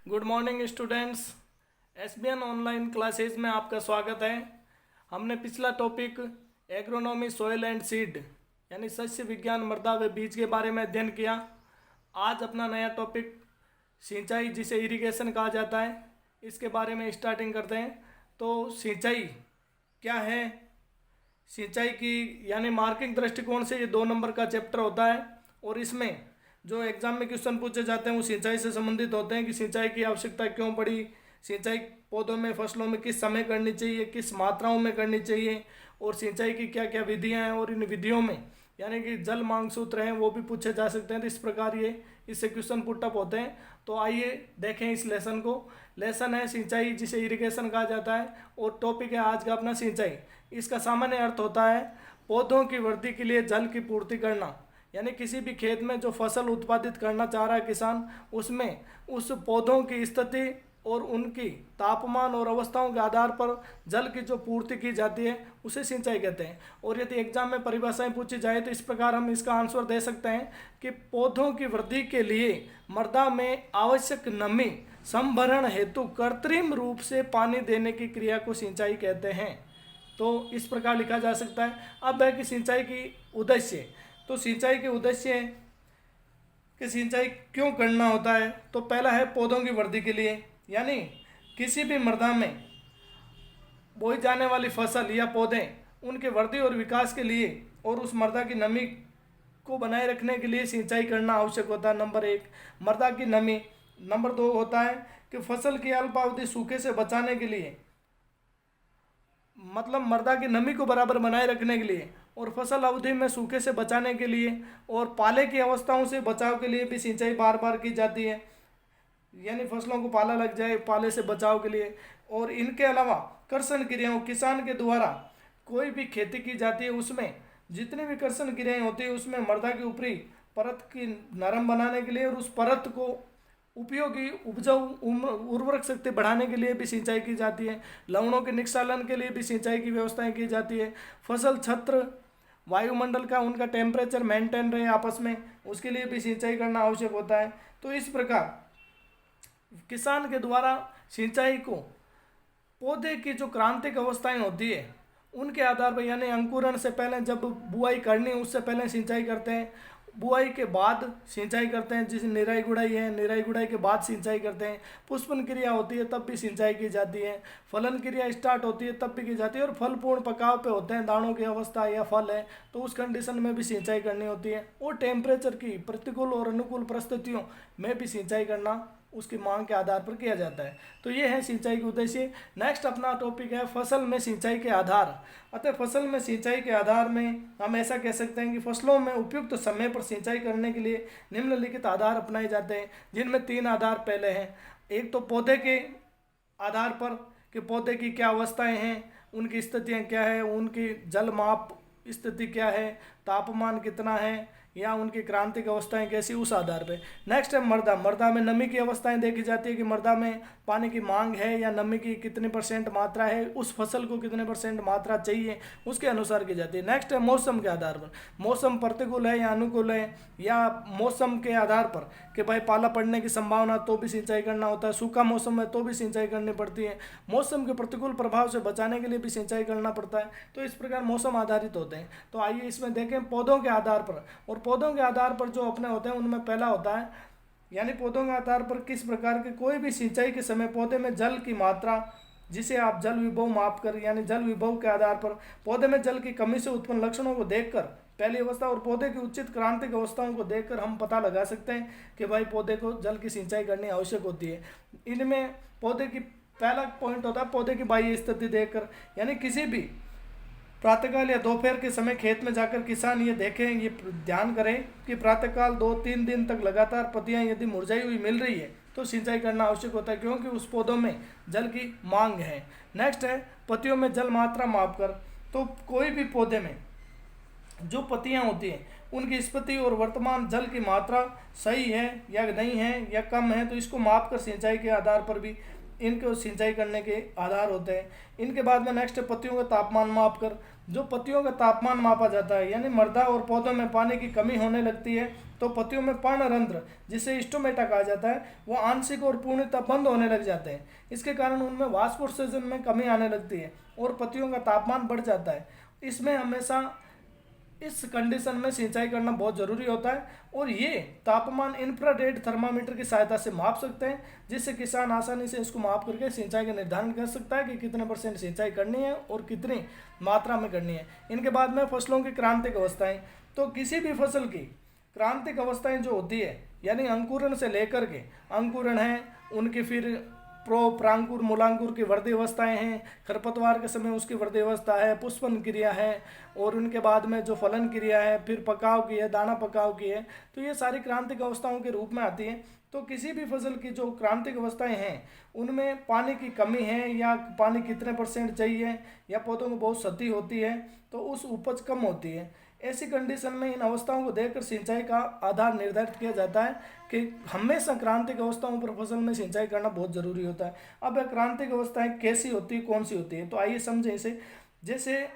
Good morning students. SBN online classes में आपका स्वागत है। हमने पिछला topic agronomy soil and seed यानी सस्य विज्ञान मृदा व बीज के बारे में अध्ययन किया। आज अपना नया टॉपिक सिंचाई जिसे इरिगेशन कहा जाता है इसके बारे में स्टार्टिंग करते हैं। तो सिंचाई क्या है, सिंचाई की यानी मार्किंग दृष्टिकोण से ये 2 नंबर का चैप्टर होता है और इसमें जो एग्जाम में क्वेश्चन पूछे जाते हैं वो सिंचाई से संबंधित होते हैं कि सिंचाई की आवश्यकता क्यों पड़ी, सिंचाई पौधों में फसलों में किस समय करनी चाहिए, किस मात्राओं में करनी चाहिए और सिंचाई की क्या क्या विधियां हैं और इन विधियों में यानी कि जल मांग सूत्र हैं वो भी पूछे जा सकते हैं। तो इस प्रकार ये इससे क्वेश्चन पुटअप होते हैं। तो आइए देखें इस लेसन को। लेसन है सिंचाई जिसे इरिगेशन कहा जाता है और टॉपिक है आज का अपना सिंचाई। इसका सामान्य अर्थ होता है पौधों की वृद्धि के लिए जल की पूर्ति करना, यानी किसी भी खेत में जो फसल उत्पादित करना चाह रहा है किसान, उसमें उस पौधों की स्थिति और उनकी तापमान और अवस्थाओं के आधार पर जल की जो पूर्ति की जाती है उसे सिंचाई कहते हैं। और यदि एग्जाम में परिभाषाएं पूछी जाए तो इस प्रकार हम इसका आंसर दे सकते हैं कि पौधों की वृद्धि के लिए मृदा में आवश्यक नमी संभरण हेतु कृत्रिम रूप से पानी देने की क्रिया को सिंचाई कहते हैं। तो इस प्रकार लिखा जा सकता है। अब है कि सिंचाई की उद्देश्य। तो सिंचाई के उद्देश्य है कि सिंचाई क्यों करना होता है। तो पहला है पौधों की वृद्धि के लिए, यानी किसी भी मृदा में बोई जाने वाली फसल या पौधे उनके वृद्धि और विकास के लिए और उस मृदा की नमी को बनाए रखने के लिए सिंचाई करना आवश्यक होता है। नंबर 1 मृदा की नमी। नंबर 2 होता है कि फसल की अल्पावधि सूखे से बचाने के लिए, मतलब मृदा की नमी को बराबर बनाए रखने के लिए और फसल अवधि में सूखे से बचाने के लिए और पाले की अवस्थाओं से बचाव के लिए भी सिंचाई बार बार की जाती है, यानी फसलों को पाला लग जाए पाले से बचाव के लिए। और इनके अलावा कर्षण क्रियाओं, किसान के द्वारा कोई भी खेती की जाती है उसमें जितनी भी कर्षण क्रियाएं होती है उसमें मृदा की ऊपरी परत की नरम बनाने के लिए और उस परत को उपयोगी उपजाऊ उर्वरक शक्ति बढ़ाने के लिए भी सिंचाई की जाती है। लवणों के निस्सालन के लिए भी सिंचाई की व्यवस्थाएं की जाती है। फसल छत्र वायुमंडल का उनका टेम्परेचर मेंटेन रहे आपस में, उसके लिए भी सिंचाई करना आवश्यक होता है। तो इस प्रकार किसान के द्वारा सिंचाई को पौधे की जो क्रांतिक अवस्थाएं होती है उनके आधार पर, यानी अंकुरण से पहले जब बुआई करनी है उससे पहले सिंचाई करते हैं, बुआई के बाद सिंचाई करते हैं जिसे निराई गुड़ाई है, निराई गुड़ाई के बाद सिंचाई करते हैं, पुष्पन क्रिया होती है तब भी सिंचाई की जाती है, फलन क्रिया स्टार्ट होती है तब भी की जाती है और फल पूर्ण पकाव पे होते हैं, दानों की अवस्था या फल है तो उस कंडीशन में भी सिंचाई करनी होती है। और टेम्परेचर की प्रतिकूल और अनुकूल परिस्थितियों में भी सिंचाई करना उसकी मांग के आधार पर किया जाता है। तो ये है सिंचाई के उद्देश्य। नेक्स्ट अपना टॉपिक है फसल में सिंचाई के आधार। अतः फसल में सिंचाई के आधार में हम ऐसा कह सकते हैं कि फसलों में उपयुक्त समय पर सिंचाई करने के लिए निम्नलिखित आधार अपनाए जाते हैं, जिनमें 3 आधार पहले हैं। एक तो पौधे के आधार पर कि पौधे की क्या अवस्थाएँ हैं, उनकी स्थितियाँ क्या है, उनकी जल माप स्थिति क्या है, तापमान कितना है या उनकी क्रांतिक अवस्थाएं कैसी, उस आधार पे। नेक्स्ट है मृदा। मृदा में नमी की अवस्थाएं देखी जाती है कि मृदा में पानी की मांग है या नमी की कितनी % मात्रा है, उस फसल को कितने % मात्रा चाहिए उसके अनुसार की जाती है। नेक्स्ट है मौसम के आधार पर, मौसम प्रतिकूल है या अनुकूल है, या मौसम के आधार पर कि भाई पाला पड़ने की संभावना तो भी सिंचाई करना होता है, सूखा मौसम है तो भी सिंचाई करनी पड़ती है, मौसम के प्रतिकूल प्रभाव से बचाने के लिए भी सिंचाई करना पड़ता है। तो इस प्रकार मौसम आधारित होते हैं। तो आइए इसमें देखें पौधों के आधार पर। और पौधों के आधार पर जो अपने होते हैं उनमें पहला होता है, यानी पौधों के आधार पर किस प्रकार के कोई भी सिंचाई के समय पौधे में जल की मात्रा, जिसे आप जल विभव माप कर, यानी जल विभव के आधार पर पौधे में जल की कमी से उत्पन्न लक्षणों को देखकर पहली अवस्था और पौधे की उचित क्रांतिक अवस्थाओं को देखकर हम पता लगा सकते हैं कि भाई पौधे को जल की सिंचाई करनी आवश्यक होती है। इनमें पौधे की पहला पॉइंट होता है पौधे की बाह्य स्थिति देखकर, यानी किसी भी प्रातःकाल या दोपहर के समय खेत में जाकर किसान ये देखें, ये ध्यान करें कि प्रातःकाल 2-3 दिन तक लगातार पत्तियां यदि मुरझाई हुई मिल रही है तो सिंचाई करना आवश्यक होता है, क्योंकि उस पौधों में जल की मांग है। नेक्स्ट है पत्तियों में जल मात्रा माप कर। तो कोई भी पौधे में जो पत्तियां होती हैं उनकी स्थिति और वर्तमान जल की मात्रा सही है या नहीं है या कम है, तो इसको माप कर सिंचाई के आधार पर भी इनको सिंचाई करने के आधार होते हैं। इनके बाद में नेक्स्ट पत्तियों का तापमान माप कर। जो पत्तियों का तापमान मापा जाता है, यानी मृदा और पौधों में पानी की कमी होने लगती है तो पत्तियों में पर्णरंध्र, जिसे स्टोमेटा कहा जाता है, वो आंशिक और पूर्णतः बंद होने लग जाते हैं। इसके कारण उनमें वाष्पोत्सर्जन में कमी आने लगती है और पत्तियों का तापमान बढ़ जाता है। इसमें हमेशा इस कंडीशन में सिंचाई करना बहुत ज़रूरी होता है और ये तापमान इंफ्रारेड थर्मामीटर की सहायता से माप सकते हैं, जिससे किसान आसानी से इसको माप करके सिंचाई का निर्धारण कर सकता है कि कितने % सिंचाई करनी है और कितनी मात्रा में करनी है। इनके बाद में फसलों की क्रांतिक अवस्थाएं। तो किसी भी फसल की क्रांतिक अवस्थाएं जो होती है, यानी अंकुरण से लेकर के, अंकुरण है उनकी, फिर प्रांकुर मूलांकुर की वृद्धि अवस्थाएं हैं, खरपतवार के समय उसकी वृद्धि अवस्था है, पुष्पन क्रिया है, और उनके बाद में जो फलन क्रिया है, फिर पकाव की है, दाना पकाव की है। तो ये सारी क्रांतिक अवस्थाओं के रूप में आती है। तो किसी भी फसल की जो क्रांतिक अवस्थाएं हैं उनमें पानी की कमी है या पानी कितने % चाहिए, या पौधों को बहुत क्षति होती है तो उस उपज कम होती है। ऐसी कंडीशन में इन अवस्थाओं को देखकर सिंचाई का आधार निर्धारित किया जाता है कि हमेशा क्रांतिक अवस्थाओं पर फसल में सिंचाई करना बहुत ज़रूरी होता है। अब क्रांतिक अवस्थाएं कैसी होती है, कौन सी होती है, तो आइए समझें इसे। जैसे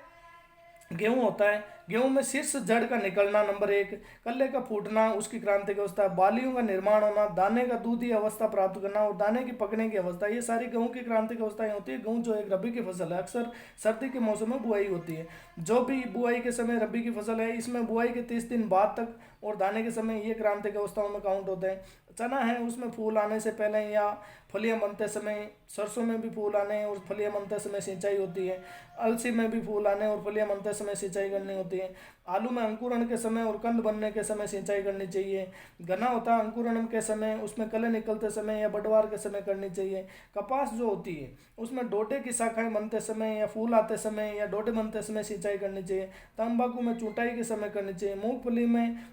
गेहूं होता है, गेहूं में शीर्ष जड़ का निकलना नंबर 1, कल्ले का फूटना उसकी क्रांतिक अवस्था, बालियों का निर्माण होना, दाने का दूधी अवस्था प्राप्त करना और दाने की पकने की अवस्था, ये सारी गेहूं की क्रांतिक अवस्थाएं होती है। गेहूं जो एक रबी की फसल है, अक्सर सर्दी के मौसम में बुआई होती है। जो भी बुआई के समय रबी की फसल है, इसमें बुआई के 30 दिन बाद तक और दाने के समय ये क्रांतिक अवस्थाओं में काउंट होते हैं। चना है, उसमें फूल आने से पहले या फलियां बनते समय, सरसों में भी फूल आने और फलियां बनते समय सिंचाई होती है। अलसी में भी फूल आने और फलियां बनते समय सिंचाई करनी होती है। आलू में अंकुरण के समय और कंद बनने के समय सिंचाई करनी चाहिए। गन्ना होता है अंकुरण के समय, उसमें कले निकलते समय या बटवार के समय करनी चाहिए। कपास जो होती है उसमें डोडे की शाखाएं बनते समय या फूल आते समय या डोडे बनते समय सिंचाई करनी चाहिए। तंबाकू में चुटाई के समय करनी चाहिए।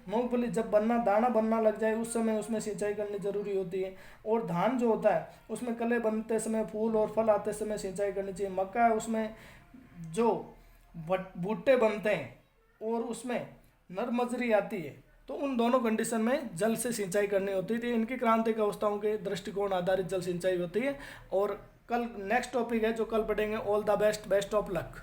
मूंगफली जब दाना बनना लग जाए उस समय उसमें सिंचाई करनी जरूरी होती है। और धान जो होता है उसमें कले बनते समय, फूल और फल आते समय सिंचाई करनी चाहिए। मक्का है, उसमें जो भुट्टे बनते हैं और उसमें नरमजरी आती है, तो उन दोनों कंडीशन में जल से सिंचाई करनी होती थी। इनकी क्रांतिक अवस्थाओं के दृष्टिकोण आधारित जल सिंचाई होती है। और कल नेक्स्ट टॉपिक है जो कल पढ़ेंगे। All the best, best of luck.